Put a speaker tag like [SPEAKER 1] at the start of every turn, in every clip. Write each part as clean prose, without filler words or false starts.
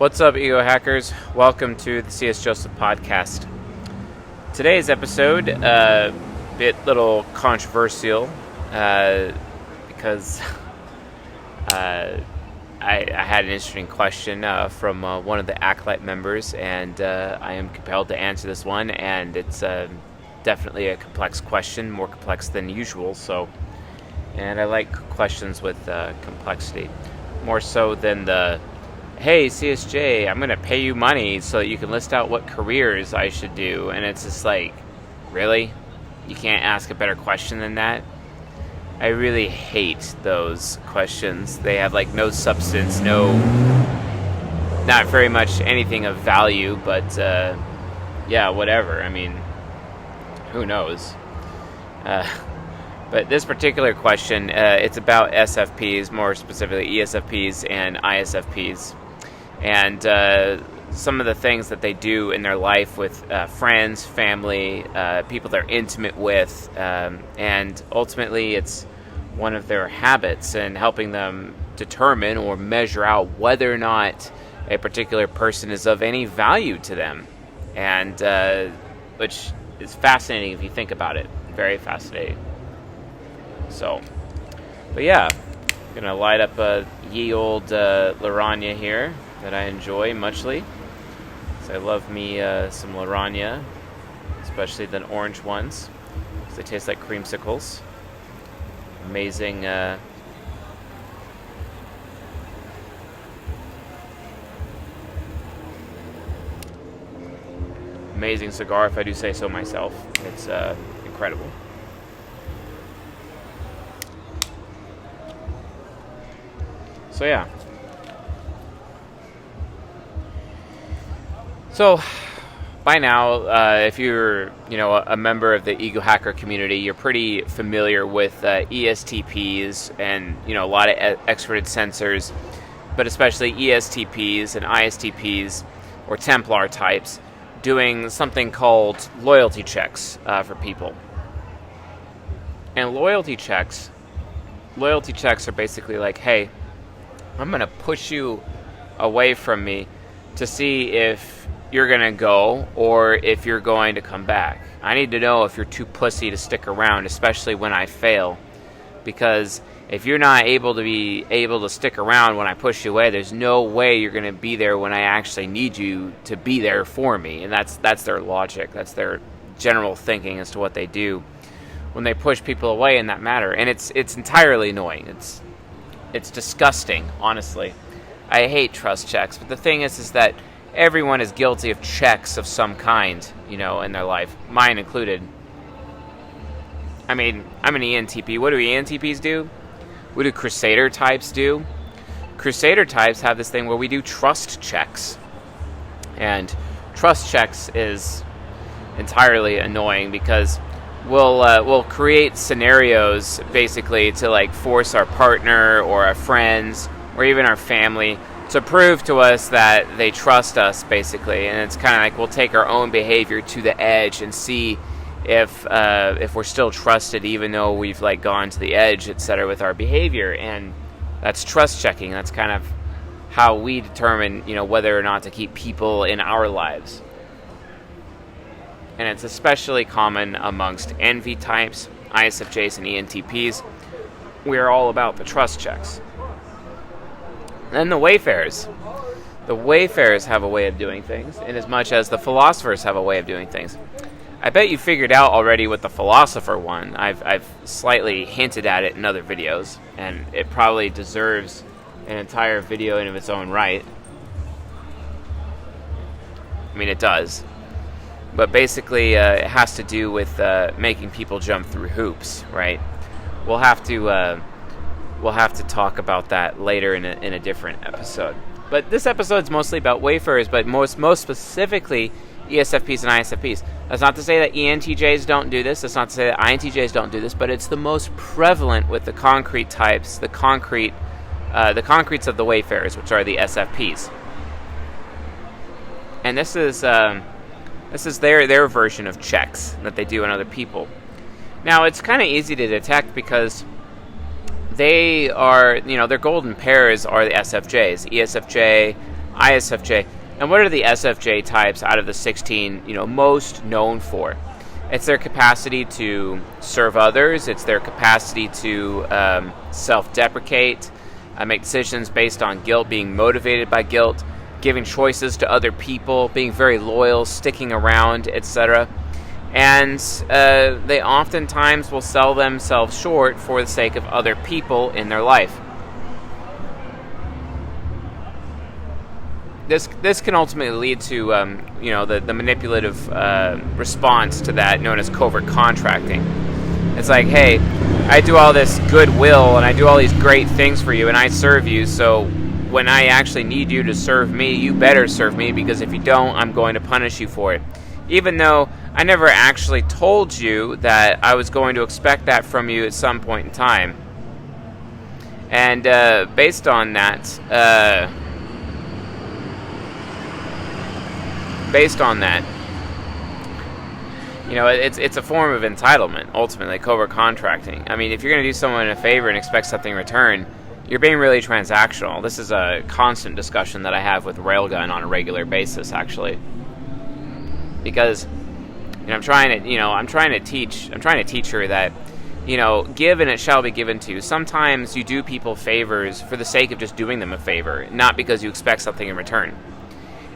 [SPEAKER 1] What's up, Ego Hackers? Welcome to the C.S. Joseph podcast. Today's episode, little controversial, because I had an interesting question from one of the Acolyte members, and I am compelled to answer this one, and it's definitely a complex question, more complex than usual, and I like questions with complexity, more so than the hey, CSJ, I'm going to pay you money so that you can list out what careers I should do. And it's just like, really? You can't ask a better question than that? I really hate those questions. They have like no substance, not very much anything of value, but yeah, whatever. I mean, who knows? But this particular question, it's about SFPs, more specifically ESFPs and ISFPs. And some of the things that they do in their life with friends, family, people they're intimate with, and ultimately it's one of their habits and helping them determine or measure out whether or not a particular person is of any value to them, and which is fascinating if you think about it. Very fascinating. So, but yeah, gonna light up a ye old Laranja here that I enjoy muchly. So I love me some Laranja, especially the orange ones, because they taste like creamsicles. Amazing. Amazing cigar, if I do say so myself. It's incredible. So yeah. So by now, if you're a member of the Ego Hacker community, you're pretty familiar with ESTPs and a lot of extroverted sensors, but especially ESTPs and ISTPs or Templar types doing something called loyalty checks for people. And loyalty checks are basically like, hey, I'm going to push you away from me to see if you're going to go or if you're going to come back. I need to know if you're too pussy to stick around, especially when I fail. Because if you're not able to stick around when I push you away, there's no way you're going to be there when I actually need you to be there for me. And that's their logic. That's their general thinking as to what they do when they push people away in that matter. And it's entirely annoying. It's disgusting, honestly. I hate trust checks, but the thing is that everyone is guilty of checks of some kind, in their life, mine included. I mean, I'm an ENTP. What do ENTPs do? What do Crusader types do? Crusader types have this thing where we do trust checks. And trust checks is entirely annoying because we'll create scenarios basically to like force our partner or our friends or even our family to prove to us that they trust us, basically. And it's kind of like we'll take our own behavior to the edge and see if we're still trusted even though we've like gone to the edge, etc. with our behavior. And that's trust checking. That's kind of how we determine whether or not to keep people in our lives. And it's especially common amongst envy types, ISFJs and ENTPs. We're all about the trust checks. Then the Wayfarers. The Wayfarers have a way of doing things, in as much as the Philosophers have a way of doing things. I bet you figured out already with the Philosopher one. I've slightly hinted at it in other videos, and it probably deserves an entire video in of its own right. I mean, it does. But basically, it has to do with making people jump through hoops, right? We'll have to talk about that later in a different episode. But this episode's mostly about Wayfarers, but most specifically ESFPs and ISFPs. That's not to say that ENTJs don't do this. That's not to say that INTJs don't do this. But it's the most prevalent with the concrete types, the concretes of the Wayfarers, which are the SFPs. And this is their version of checks that they do on other people. Now, it's kind of easy to detect because they are, their golden pairs are the SFJs. ESFJ ISFJ. And what are the SFJ types out of the 16, most known for? It's their capacity to serve others. It's their capacity to self-deprecate, make decisions based on guilt, being motivated by guilt, giving choices to other people, being very loyal, sticking around, etc. And they oftentimes will sell themselves short for the sake of other people in their life. This can ultimately lead to the manipulative response to that, known as covert contracting. It's like, hey, I do all this goodwill and I do all these great things for you and I serve you, so when I actually need you to serve me, you better serve me, because if you don't, I'm going to punish you for it. Even though I never actually told you that I was going to expect that from you at some point in time. And based on that, it's a form of entitlement, ultimately, covert contracting. I mean, if you're going to do someone a favor and expect something in return, you're being really transactional. This is a constant discussion that I have with Railgun on a regular basis, actually, because I'm trying to teach her that, give and it shall be given to you. Sometimes you do people favors for the sake of just doing them a favor, not because you expect something in return.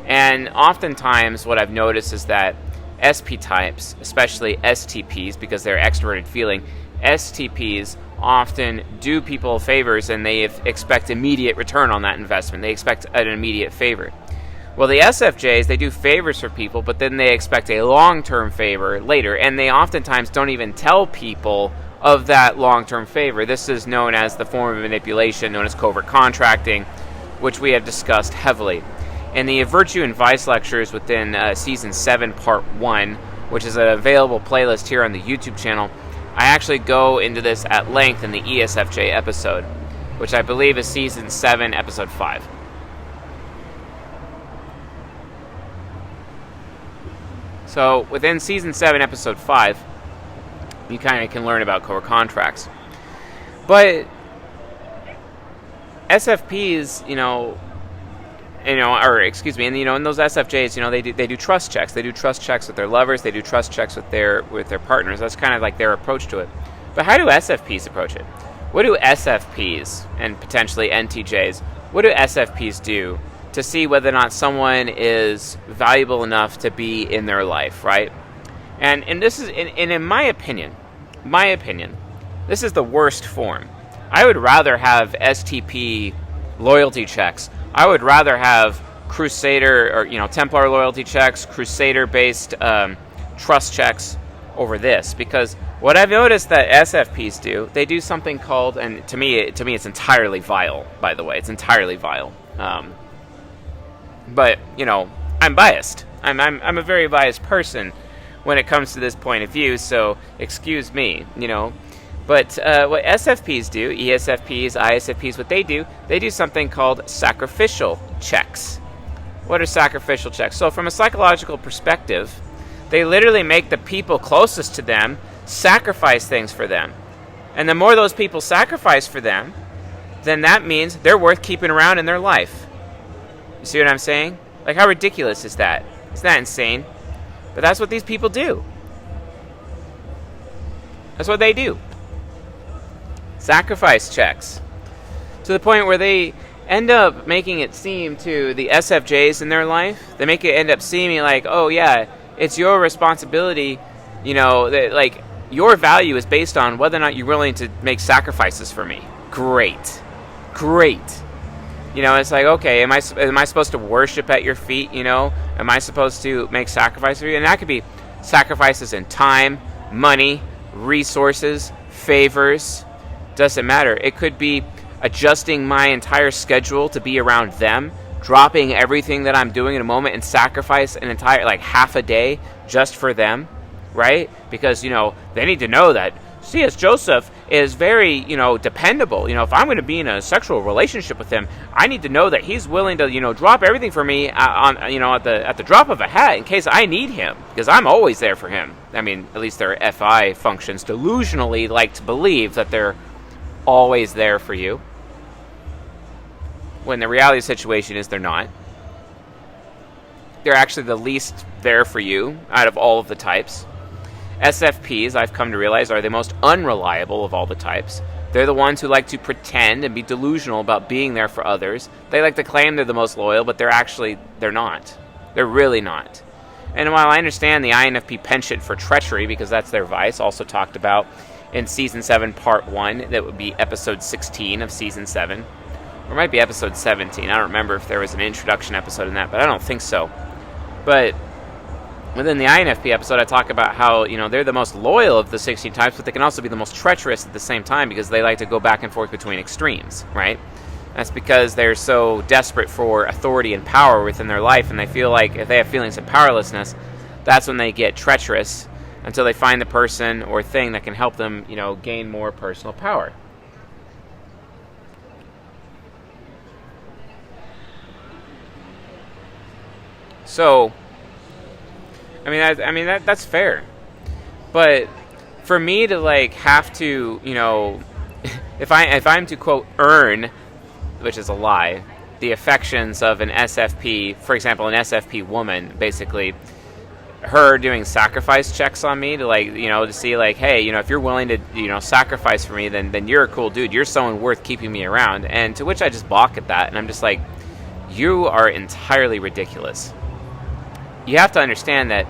[SPEAKER 1] And oftentimes what I've noticed is that SP types, especially STPs, because they're extroverted feeling, STPs often do people favors and they expect immediate return on that investment. They expect an immediate favor. Well, the SFJs, they do favors for people, but then they expect a long-term favor later, and they oftentimes don't even tell people of that long-term favor. This is known as the form of manipulation, known as covert contracting, which we have discussed heavily. In the Virtue and Vice lectures within Season 7, Part 1, which is an available playlist here on the YouTube channel, I actually go into this at length in the ESFJ episode, which I believe is Season 7, Episode 5. So, within Season 7, Episode 5, you kind of can learn about covert contracts. But SFPs, and those SFJs, they do trust checks. They do trust checks with their lovers. They do trust checks with their partners. That's kind of like their approach to it. But how do SFPs approach it? What do SFPs and potentially NTJs? What do SFPs do to see whether or not someone is valuable enough to be in their life, right? And this is, in my opinion, this is the worst form. I would rather have STP loyalty checks. I would rather have Crusader or Templar loyalty checks, Crusader-based trust checks over this, because what I've noticed that SFPs do, they do something called, and to me it's entirely vile. By the way, it's entirely vile. But I'm biased. I'm a very biased person when it comes to this point of view. So excuse me. But what SFPs do, ESFPs, ISFPs, what they do something called sacrificial checks. What are sacrificial checks? So from a psychological perspective, they literally make the people closest to them sacrifice things for them. And the more those people sacrifice for them, then that means they're worth keeping around in their life. You see what I'm saying? Like, how ridiculous is that? Isn't that insane? But that's what these people do. That's what they do. Sacrifice checks, to the point where they end up making it seem to the SFJs in their life, they make it end up seeming like, oh yeah, it's your responsibility, that, like, your value is based on whether or not you're willing to make sacrifices for me. Great. It's like, okay, am I supposed to worship at your feet? Am I supposed to make sacrifices for you? And that could be sacrifices in time, money, resources, favors. Doesn't matter. It could be adjusting my entire schedule to be around them, dropping everything that I'm doing in a moment and sacrifice an entire, like, half a day just for them, right? Because, they need to know that C.S. Joseph is very, dependable. If I'm going to be in a sexual relationship with him, I need to know that he's willing to, drop everything for me at the drop of a hat in case I need him, because I'm always there for him. I mean, at least their FI functions delusionally like to believe that they're always there for you, when the reality of the situation is they're not. they're actually the least there for you out of all of the types. SFPs, I've come to realize, are the most unreliable of all the types. They're the ones who like to pretend and be delusional about being there for others. They like to claim they're the most loyal, but they're not. They're really not. And while I understand the INFP penchant for treachery, because that's their vice, also talked about in Season 7, Part 1, that would be Episode 16 of Season 7. Or it might be Episode 17. I don't remember if there was an introduction episode in that, but I don't think so. But within the INFP episode, I talk about how, they're the most loyal of the 16 types, but they can also be the most treacherous at the same time because they like to go back and forth between extremes, right? That's because they're so desperate for authority and power within their life, and they feel like if they have feelings of powerlessness, that's when they get treacherous until they find the person or thing that can help them, gain more personal power. So, that's fair. But for me to have to, if I'm to quote earn, which is a lie, the affections of an SFP, for example, an SFP woman, basically, her doing sacrifice checks on me to to see hey, if you're willing to, sacrifice for me, then you're a cool dude. You're someone worth keeping me around. And to which I just balk at that. And I'm just like, you are entirely ridiculous. You have to understand that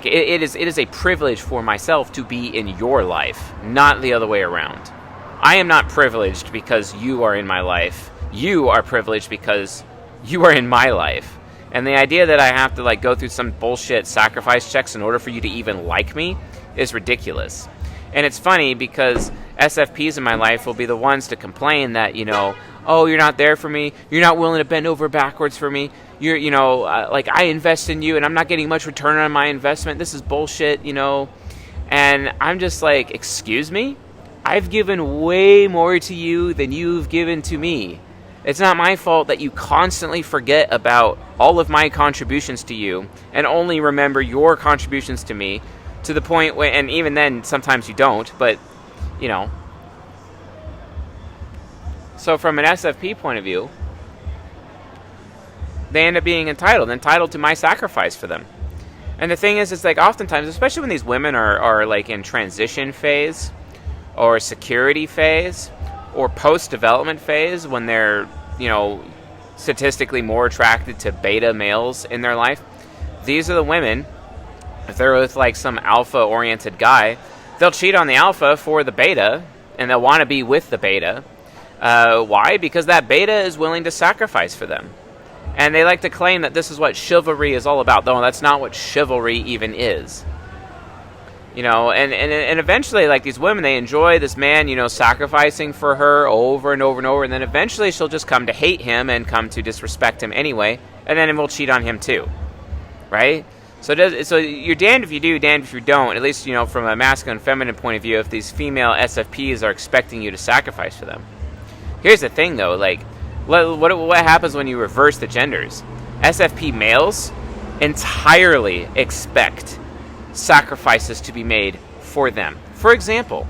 [SPEAKER 1] it is a privilege for myself to be in your life, not the other way around. I am not privileged because you are in my life. You are privileged because you are in my life. And the idea that I have to go through some bullshit sacrifice checks in order for you to even like me is ridiculous. And it's funny because SFPs in my life will be the ones to complain that, oh, you're not there for me. You're not willing to bend over backwards for me. You're, I invest in you and I'm not getting much return on my investment. This is bullshit, And I'm just like, excuse me? I've given way more to you than you've given to me. It's not my fault that you constantly forget about all of my contributions to you and only remember your contributions to me to the point where, and even then, sometimes you don't, but, So from an SFP point of view, they end up being entitled to my sacrifice for them. And the thing is, it's oftentimes, especially when these women are in transition phase, or security phase, or post-development phase, when they're, statistically more attracted to beta males in their life. These are the women, if they're with some alpha-oriented guy, they'll cheat on the alpha for the beta, and they'll want to be with the beta. Why? Because that beta is willing to sacrifice for them. And they like to claim that this is what chivalry is all about, though that's not what chivalry even is. And eventually, these women, they enjoy this man, sacrificing for her over and over and over, and then eventually she'll just come to hate him and come to disrespect him anyway, and then we'll cheat on him too, right? So you're damned if you do, damned if you don't, at least, from a masculine and feminine point of view, if these female SFPs are expecting you to sacrifice for them. Here's the thing, though, what happens when you reverse the genders? SFP males entirely expect sacrifices to be made for them. For example,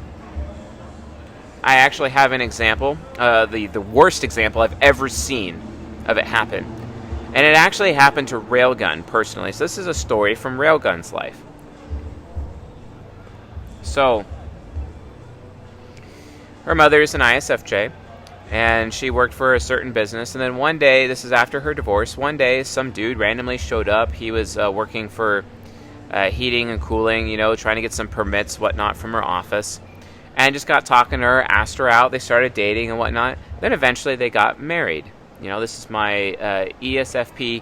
[SPEAKER 1] I actually have an example, the worst example I've ever seen of it happen. And it actually happened to Railgun personally. So this is a story from Railgun's life. So, her mother is an ISFJ, and she worked for a certain business. And then one day, this is after her divorce, one day some dude randomly showed up. He was working for heating and cooling, trying to get some permits, whatnot, from her office. And just got talking to her, asked her out. They started dating and whatnot. Then eventually they got married. This is my ESFP.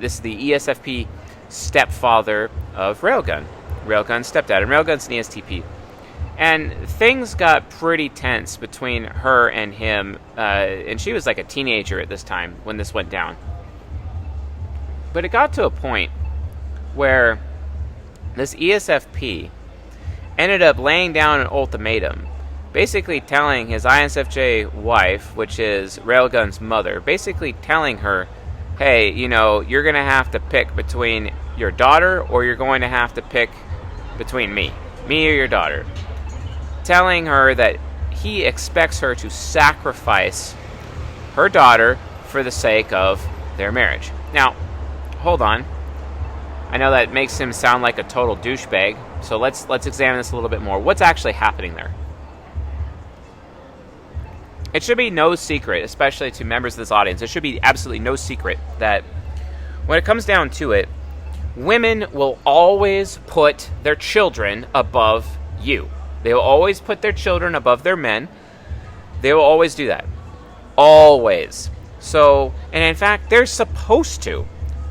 [SPEAKER 1] This is the ESFP stepfather of Railgun. Railgun's stepdad. And Railgun's an ESTP. And things got pretty tense between her and him. And she was like a teenager at this time when this went down. But it got to a point where this ESFP ended up laying down an ultimatum, basically telling his ISFJ wife, which is Railgun's mother, basically telling her, hey, you're going to have to pick between your daughter, or you're going to have to pick between me or your daughter. Telling her that he expects her to sacrifice her daughter for the sake of their marriage. Now, hold on. I know that makes him sound like a total douchebag, so let's examine this a little bit more. What's actually happening there? It should be no secret, especially to members of this audience, it should be absolutely no secret that when it comes down to it, women will always put their children above you. They will always put their children above their men. They will always do that. Always. So, and in fact, they're supposed to.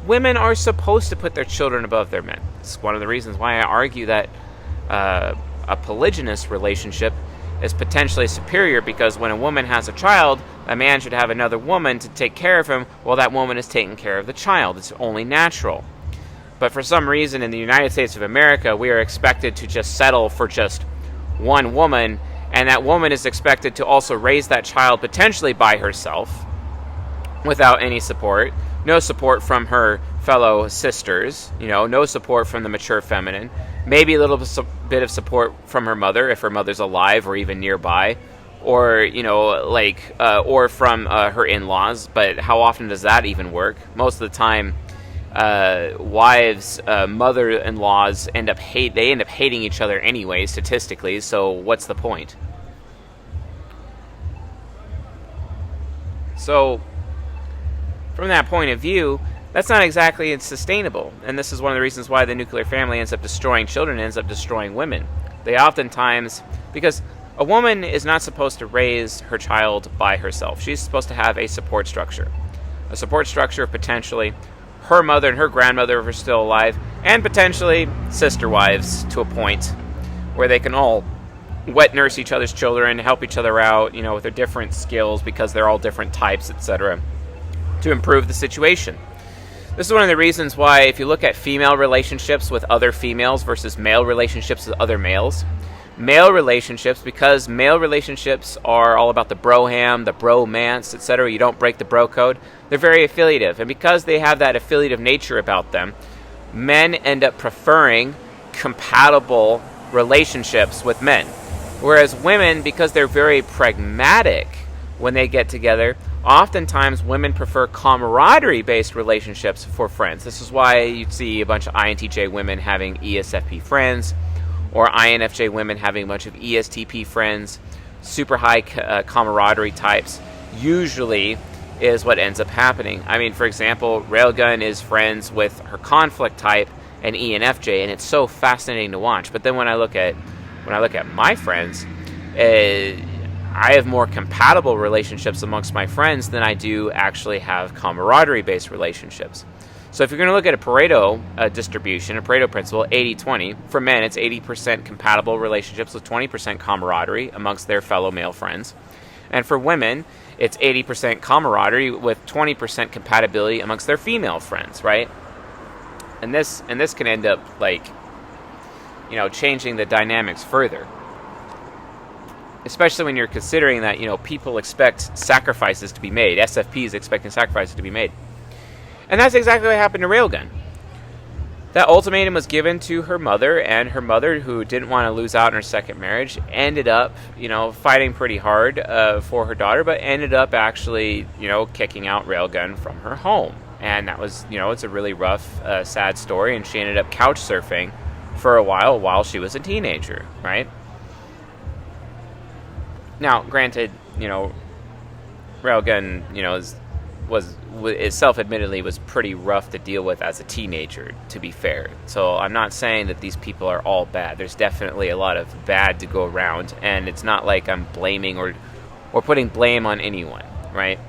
[SPEAKER 1] Women are supposed to put their children above their men. It's one of the reasons why I argue that a polygynous relationship is potentially superior, because when a woman has a child, a man should have another woman to take care of him while that woman is taking care of the child. It's only natural. But for some reason in the United States of America, we are expected to just settle for just one woman, and that woman is expected to also raise that child potentially by herself without any support. No support from her fellow sisters, no support from the mature feminine. Maybe a little bit of support from her mother, if her mother's alive or even nearby, or, or from her in-laws. But how often does that even work? Most of the time, wives, mother-in-laws end up hating each other anyway, statistically, so what's the point? So, from that point of view, that's not exactly sustainable. And this is one of the reasons why the nuclear family ends up destroying children, ends up destroying women. They oftentimes, because a woman is not supposed to raise her child by herself. She's supposed to have a support structure. A support structure of potentially her mother and her grandmother if they're still alive, and potentially sister wives to a point where they can all wet nurse each other's children, help each other out, with their different skills because they're all different types, etc., to improve the situation. This is one of the reasons why if you look at female relationships with other females versus male relationships with other males, male relationships, because male relationships are all about the broham, the bromance, etc., you don't break the bro code, they're very affiliative. And because they have that affiliative nature about them, men end up preferring compatible relationships with men. Whereas women, because they're very pragmatic when they get together, oftentimes women prefer camaraderie-based relationships for friends. This is why you'd see a bunch of INTJ women having ESFP friends, or INFJ women having a bunch of ESTP friends. Super high camaraderie types usually is what ends up happening. I mean, for example, Railgun is friends with her conflict type and ENFJ, and it's so fascinating to watch. But then when I look at my friends, I have more compatible relationships amongst my friends than I do actually have camaraderie-based relationships. So if you're going to look at a Pareto distribution, a Pareto principle, 80-20, for men it's 80% compatible relationships with 20% camaraderie amongst their fellow male friends. And for women, it's 80% camaraderie with 20% compatibility amongst their female friends, right? And this can end up changing the dynamics further. Especially when you're considering that, people expect sacrifices to be made. SFPs expecting sacrifices to be made. And that's exactly what happened to Railgun. That ultimatum was given to her mother, and her mother, who didn't want to lose out in her second marriage, ended up, fighting pretty hard for her daughter, but ended up actually, kicking out Railgun from her home. And that was, it's a really rough, sad story, and she ended up couch surfing for a while she was a teenager, right? Now, granted, Railgun, is self-admittedly was pretty rough to deal with as a teenager, to be fair. So I'm not saying that these people are all bad. There's definitely a lot of bad to go around, and it's not like I'm blaming or putting blame on anyone, right?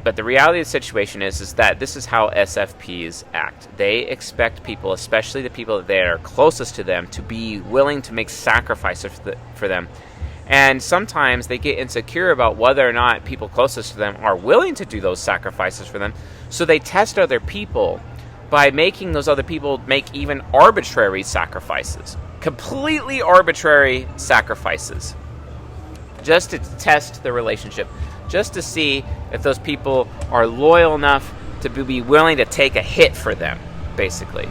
[SPEAKER 1] But the reality of the situation is that this is how SFPs act. They expect people, especially the people that are closest to them, to be willing to make sacrifices for them. And sometimes they get insecure about whether or not people closest to them are willing to do those sacrifices for them. So they test other people by making those other people make even arbitrary sacrifices. Completely arbitrary sacrifices. Just to test the relationship. Just to see if those people are loyal enough to be willing to take a hit for them, basically.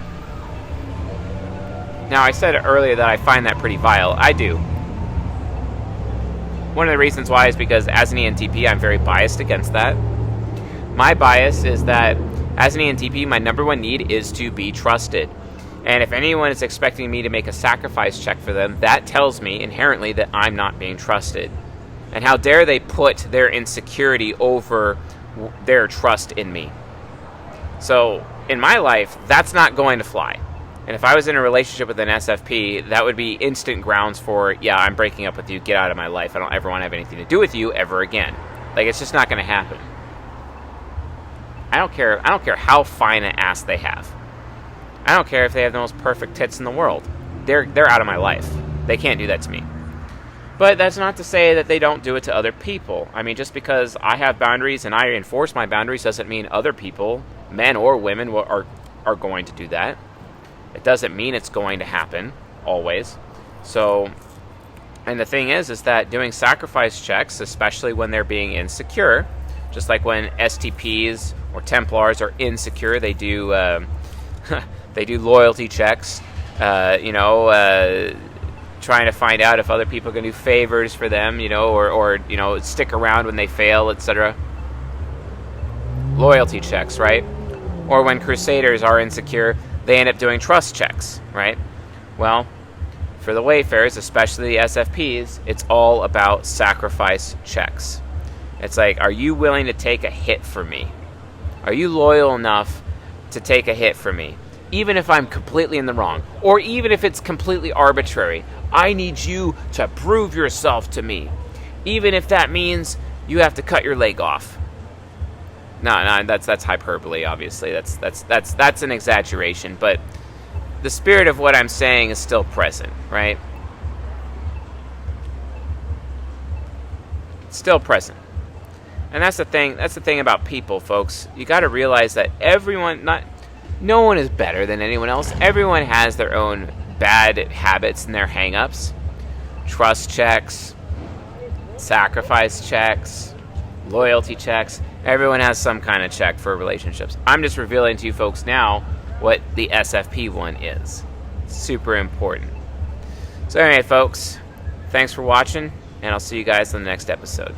[SPEAKER 1] Now, I said earlier that I find that pretty vile. I do. One of the reasons why is because as an ENTP, I'm very biased against that. My bias is that as an ENTP, my number one need is to be trusted. And if anyone is expecting me to make a sacrifice check for them, that tells me inherently that I'm not being trusted. And how dare they put their insecurity over their trust in me? So in my life, that's not going to fly. And if I was in a relationship with an SFP, that would be instant grounds for, yeah, I'm breaking up with you, get out of my life. I don't ever want to have anything to do with you ever again. Like, it's just not going to happen. I don't care how fine an ass they have. I don't care if they have the most perfect tits in the world. They're out of my life. They can't do that to me. But that's not to say that they don't do it to other people. I mean, just because I have boundaries and I enforce my boundaries doesn't mean other people, men or women, are going to do that. It doesn't mean it's going to happen, always. So, and the thing is that doing sacrifice checks, especially when they're being insecure, just like when STPs or Templars are insecure, they do they do loyalty checks, trying to find out if other people can do favors for them, or stick around when they fail, etc. Loyalty checks, right? Or when Crusaders are insecure, they end up doing trust checks, right? Well, for the Wayfarers, especially the SFPs, it's all about sacrifice checks. It's like, are you willing to take a hit for me? Are you loyal enough to take a hit for me? Even if I'm completely in the wrong, or even if it's completely arbitrary, I need you to prove yourself to me. Even if that means you have to cut your leg off. No, that's hyperbole, obviously. That's an exaggeration, but the spirit of what I'm saying is still present, right? It's still present. And that's the thing about people, folks. You got to realize that no one is better than anyone else. Everyone has their own bad habits and their hang-ups. Trust checks, sacrifice checks, loyalty checks. Everyone has some kind of check for relationships. I'm just revealing to you folks now what the SFP one is. It's super important. So anyway, folks, thanks for watching, and I'll see you guys in the next episode.